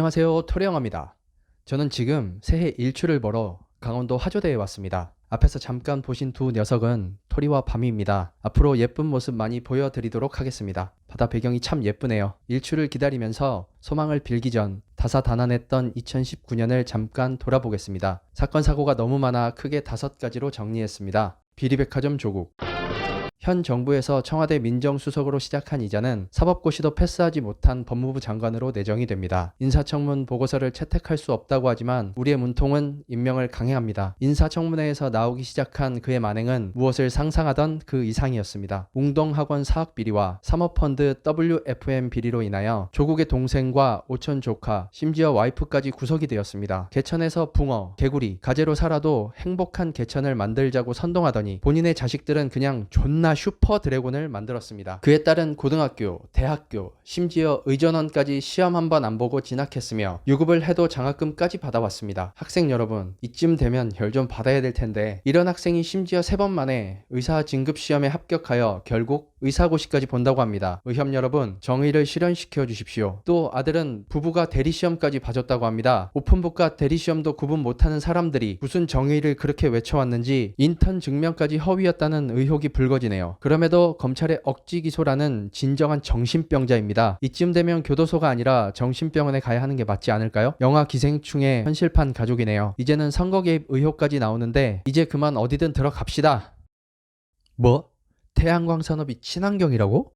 안녕하세요, 토레영화입니다. 저는 지금 새해 일출을 보러 강원도 하조대에 왔습니다. 앞에서 잠깐 보신 두 녀석은 토리와 밤입니다. 앞으로 예쁜 모습 많이 보여드리도록 하겠습니다. 바다 배경이 참 예쁘네요. 일출을 기다리면서 소망을 빌기 전 다사다난했던 2019년을 잠깐 돌아보겠습니다. 사건 사고가 너무 많아 크게 5가지로 정리했습니다. 비리백화점 조국. 현 정부에서 청와대 민정수석으로 시작한 이자는 사법고시도 패스하지 못한 법무부 장관으로 내정이 됩니다. 인사청문 보고서를 채택할 수 없다고 하지만 우리의 문통은 임명을 강행합니다. 인사청문회에서 나오기 시작한 그의 만행은 무엇을 상상하던 그 이상이었습니다. 웅동학원 사학 비리와 사모펀드 WFM 비리로 인하여 조국의 동생과 오촌 조카, 심지어 와이프까지 구속이 되었습니다. 개천에서 붕어, 개구리, 가재로 살아도 행복한 개천을 만들자고 선동하더니 본인의 자식들은 그냥 존나 슈퍼 드래곤을 만들었습니다. 그에 따른 고등학교, 대학교, 심지어 의전원까지 시험 한 번 안 보고 진학했으며 유급을 해도 장학금까지 받아왔습니다. 학생 여러분, 이쯤 되면 열 좀 받아야 될 텐데 이런 학생이 심지어 3번 만에 의사 진급 시험에 합격하여 결국 의사고시까지 본다고 합니다. 의협 여러분, 정의를 실현시켜 주십시오. 또 아들은 부부가 대리시험까지 봐줬다고 합니다. 오픈북과 대리시험도 구분 못하는 사람들이 무슨 정의를 그렇게 외쳐왔는지 인턴 증명까지 허위였다는 의혹이 불거지네요. 그럼에도 검찰의 억지 기소라는 진정한 정신병자입니다. 이쯤 되면 교도소가 아니라 정신병원에 가야 하는 게 맞지 않을까요? 영화 기생충의 현실판 가족이네요. 이제는 선거 개입 의혹까지 나오는데 이제 그만 어디든 들어갑시다. 뭐? 태양광 산업이 친환경이라고?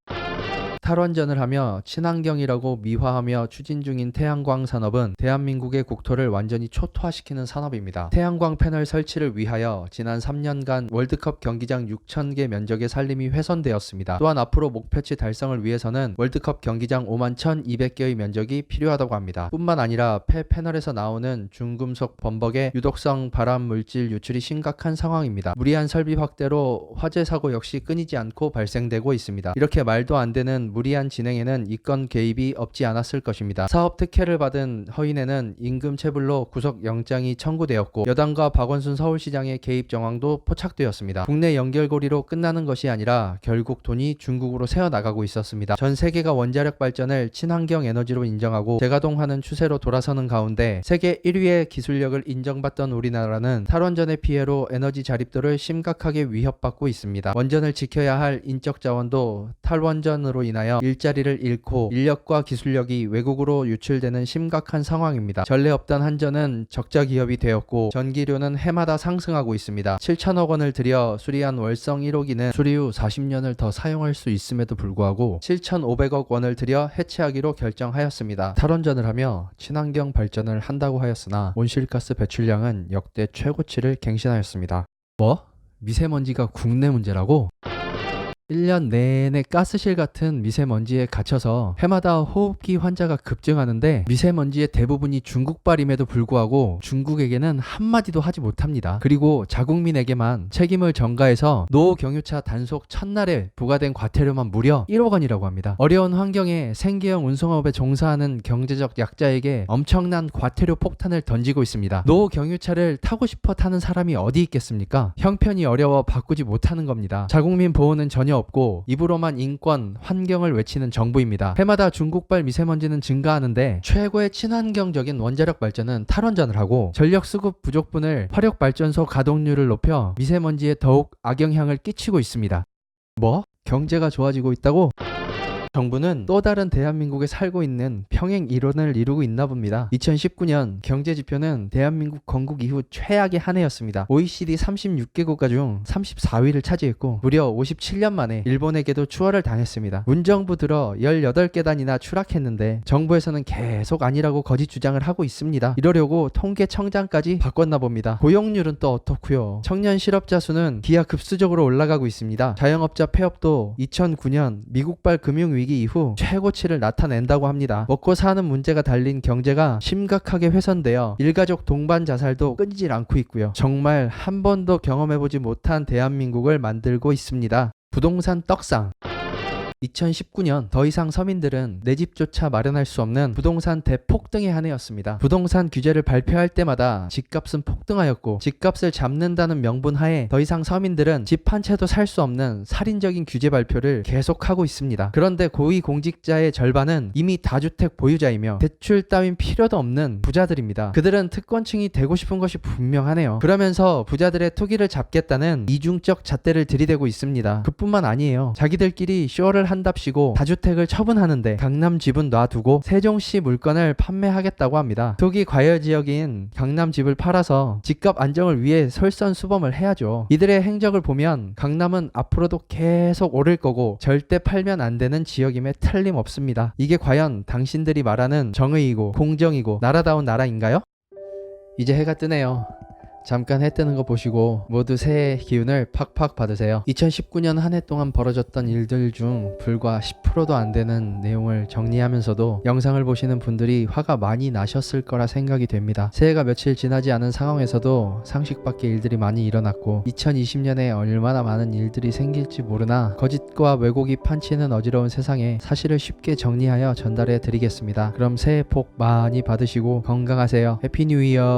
탈원전을 하며 친환경이라고 미화하며 추진 중인 태양광 산업은 대한민국의 국토를 완전히 초토화시키는 산업입니다. 태양광 패널 설치를 위하여 지난 3년간 월드컵 경기장 6,000개 면적의 산림이 훼손되었습니다. 또한 앞으로 목표치 달성을 위해서는 월드컵 경기장 51,200개의 면적이 필요하다고 합니다. 뿐만 아니라 폐 패널에서 나오는 중금속 범벅의 유독성 발암 물질 유출이 심각한 상황입니다. 무리한 설비 확대로 화재 사고 역시 끊이지 않고 발생되고 있습니다. 이렇게 말도 안 되는 무리한 진행에는 이건 개입이 없지 않았을 것입니다. 사업 특혜를 받은 허인에는 임금 체불로 구속 영장이 청구되었고 여당과 박원순 서울시장의 개입 정황도 포착되었습니다. 국내 연결고리로 끝나는 것이 아니라 결국 돈이 중국으로 새어나가고 있었습니다. 전 세계가 원자력 발전을 친환경 에너지로 인정하고 재가동하는 추세로 돌아서는 가운데 세계 1위의 기술력을 인정받던 우리나라는 탈원전의 피해로 에너지 자립도를 심각하게 위협받고 있습니다. 원전을 지켜야 할 인적 자원도 탈원전으로 인하여 일자리를 잃고 인력과 기술력이 외국으로 유출되는 심각한 상황입니다. 전례 없던 한전은 적자 기업이 되었고 전기료는 해마다 상승하고 있습니다. 7천억 원을 들여 수리한 월성 1호기는 수리 후 40년을 더 사용할 수 있음에도 불구하고 7,500억 원을 들여 해체하기로 결정하였습니다. 탈원전을 하며 친환경 발전을 한다고 하였으나 온실가스 배출량은 역대 최고치를 갱신하였습니다. 뭐? 미세먼지가 국내 문제라고? 1년 내내 가스실 같은 미세먼지에 갇혀서 해마다 호흡기 환자가 급증하는데 미세먼지의 대부분이 중국발임에도 불구하고 중국에게는 한마디도 하지 못합니다. 그리고 자국민에게만 책임을 전가해서 노경유차 단속 첫날에 부과된 과태료만 무려 1억 원이라고 합니다. 어려운 환경에 생계형 운송업에 종사하는 경제적 약자에게 엄청난 과태료 폭탄을 던지고 있습니다. 노경유차를 타고 싶어 타는 사람이 어디 있겠습니까? 형편이 어려워 바꾸지 못하는 겁니다. 자국민 보호는 전혀 없고 입으로만 인권, 환경을 외치는 정부입니다. 해마다 중국발 미세먼지는 증가하는데 최고의 친환경적인 원자력 발전은 탈원전을 하고 전력 수급 부족분을 화력발전소 가동률을 높여 미세먼지에 더욱 악영향을 끼치고 있습니다. 뭐? 경제가 좋아지고 있다고? 정부는 또 다른 대한민국에 살고 있는 평행 이론을 이루고 있나 봅니다. 2019년 경제지표는 대한민국 건국 이후 최악의 한 해였습니다. OECD 36개국가 중 34위를 차지했고 무려 57년 만에 일본에게도 추월을 당했습니다. 문정부 들어 18계단이나 추락했는데 정부에서는 계속 아니라고 거짓 주장을 하고 있습니다. 이러려고 통계청장까지 바꿨나 봅니다. 고용률은 또 어떻고요? 청년 실업자 수는 기하급수적으로 올라가고 있습니다. 자영업자 폐업도 2009년 미국발 금융위기 이후 최고치를 나타낸다고 합니다. 먹고 사는 문제가 달린 경제가 심각하게 훼손되어 일가족 동반 자살도 끊이질 않고 있고요. 정말 한 번도 경험해보지 못한 대한민국을 만들고 있습니다. 부동산 떡상. 2019년 더 이상 서민들은 내 집조차 마련할 수 없는 부동산 대폭등의 한 해였습니다. 부동산 규제를 발표할 때마다 집값은 폭등하였고 집값을 잡는다는 명분 하에 더 이상 서민들은 집 한 채도 살 수 없는 살인적인 규제 발표를 계속하고 있습니다. 그런데 고위공직자의 절반은 이미 다주택 보유자이며 대출 따윈 필요도 없는 부자들입니다. 그들은 특권층이 되고 싶은 것이 분명하네요. 그러면서 부자들의 투기를 잡겠다는 이중적 잣대를 들이대고 있습니다. 그뿐만 아니에요. 자기들끼리 쇼를 한답시고 다주택을 처분하는데 강남 집은 놔두고 세종시 물건을 판매하겠다고 합니다. 투기 과열 지역인 강남 집을 팔아서 집값 안정을 위해 솔선수범을 해야죠. 이들의 행적을 보면 강남은 앞으로도 계속 오를 거고 절대 팔면 안 되는 지역임에 틀림없습니다. 이게 과연 당신들이 말하는 정의이고 공정이고 나라다운 나라인가요? 이제 해가 뜨네요. 잠깐 해 뜨는 거 보시고 모두 새해의 기운을 팍팍 받으세요. 2019년 한 해 동안 벌어졌던 일들 중 불과 10%도 안 되는 내용을 정리하면서도 영상을 보시는 분들이 화가 많이 나셨을 거라 생각이 됩니다. 새해가 며칠 지나지 않은 상황에서도 상식 밖의 일들이 많이 일어났고 2020년에 얼마나 많은 일들이 생길지 모르나 거짓과 왜곡이 판치는 어지러운 세상에 사실을 쉽게 정리하여 전달해 드리겠습니다. 그럼 새해 복 많이 받으시고 건강하세요. 해피 뉴 이어.